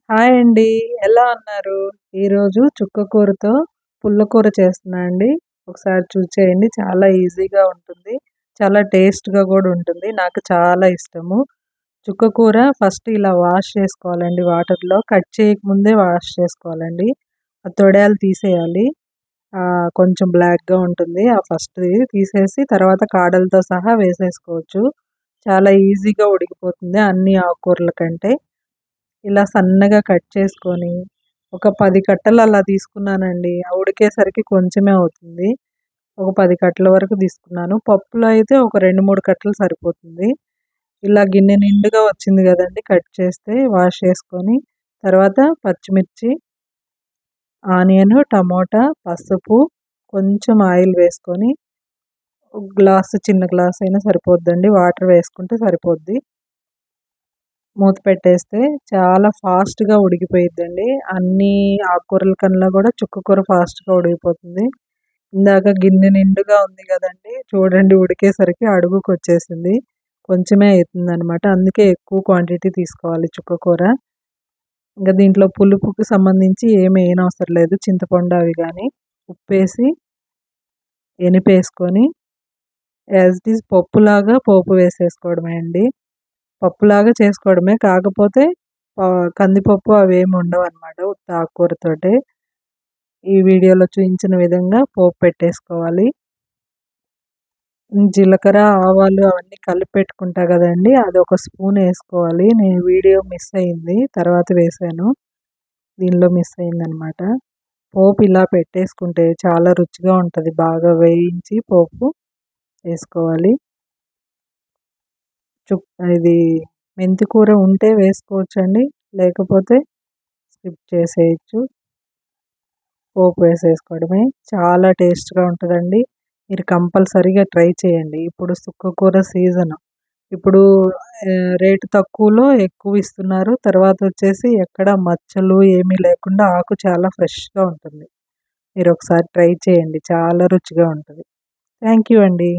Hi అండి. ఎలా ఉన్నారు? ఈరోజు చుక్క కూరతో పుల్లకూర చేస్తున్నా అండి. ఒకసారి చూసేయండి. చాలా ఈజీగా ఉంటుంది. చాలా టేస్ట్‌గా గూడా ఉంటుంది. నాకు చాలా ఇష్టము. చుక్క కూర ఫస్ట్ ఇలా వాష్ చేసుకోవాలండి వాటర్‌లో. కట్ చేయకముందే వాష్ చేసుకోవాలండి. ఆ తొడాలు తీసేయాలి. కొంచెం బ్లాక్‌గా ఉంటుంది. ఆ ఫస్ట్‌ది తీసేసి తర్వాత కాడలతో సహా వేసేసుకోవచ్చు. చాలా ఈజీగా ఉడికిపోతుంది అన్ని ఆకుకూరల కంటే. ఇలా సన్నగా కట్ చేసుకొని, ఒక 10 కట్టలు అలా తీసుకున్నానండి. ఉడికేసరికి కొంచెమే అవుతుంది. ఒక 10 కట్టల వరకు తీసుకున్నాను. పప్పులో అయితే ఒక 2, 3 కట్టలు సరిపోతుంది. ఇలా గిన్నె నిండుగా వచ్చింది గదండీ! కట్ చేస్తే వాష్ చేసుకొని, తర్వాత పచ్చిమిర్చి, ఆనియను, టమోటా, పసుపు, కొంచెం ఆయిల్ వేసుకొని, ఒక గ్లాసు చిన్న గ్లాస్ అయినా సరిపోద్దండి. వాటర్ వేసుకుంటే సరిపోద్ది. మూత పెట్టేస్తే చాలా ఫాస్ట్‌గా ఉడికిపోయిద్దండి. అన్నీ ఆకుకూరల కన్నా గూడా చుక్క కూర ఫాస్ట్‌గా ఉడికిపోతుంది. ఇందాక గిన్నె నిండుగా ఉంది గదండీ! చూడండి ఉడికేసరికి అడుగుకొచ్చేసింది. కొంచెమే అయితుందనమాట. అందుకే ఎక్కువ క్వాంటిటీ తీసుకోవాలి చుక్క కూర. ఇంక దీంట్లో పులుపుకి సంబంధించి ఏమి ఎయనవసరం లేదు. చింతపండు అవి గాని, ఉప్పేసి, ఎనిపేసుకొని యాజ్ ఇట్ ఈజ్ పప్పులాగా పోపు వేసేసుకోవడమే అండి. పప్పులాగా చేసుకోవడమే. కాకపోతే కందిపప్పు అవేమి ఉండవనమాట. ఉత్త ఆకుకూరతోటే. ఈ వీడియోలో చూయించిన విధంగా పోపు పెట్టేసుకోవాలి. జీలకర్ర, ఆవాలు అవన్నీ కలిపి పెట్టుకుంటా గదండీ! అదొక స్పూన్ ఏసుకోవాలి. నేను వీడియో మిస్ అయింది. తర్వాత వేశాను. దీనిలో మిస్ అయిందనమాట. పోపు ఇలా పెట్టేసుకుంటే చాలా రుచిగా ఉంటది. బాగా వేయించి పోపు ఏసుకోవాలి. చుక్ ఇది మెంతి కూర ఉంటే వేసుకోవచ్చండి. లేకపోతే స్కిప్ చేసేయొచ్చు. పోపు వేసేసుకోవడమే. చాలా టేస్ట్‌గా ఉంటదండి. మీరు కంపల్సరీగా ట్రై చేయండి. ఇప్పుడు సుక్కకూర సీజను. ఇప్పుడు రేటు తక్కువలో ఎక్కువ ఇస్తున్నారు. తర్వాతొచ్చేసి ఎక్కడ మచ్చలు ఏమీ లేకుండా ఆకు చాలా ఫ్రెష్‌గా ఉంటుంది. మీరొకసారి ట్రై చేయండి. చాలా రుచిగా ఉంటది. థాంక్ యూ అండి.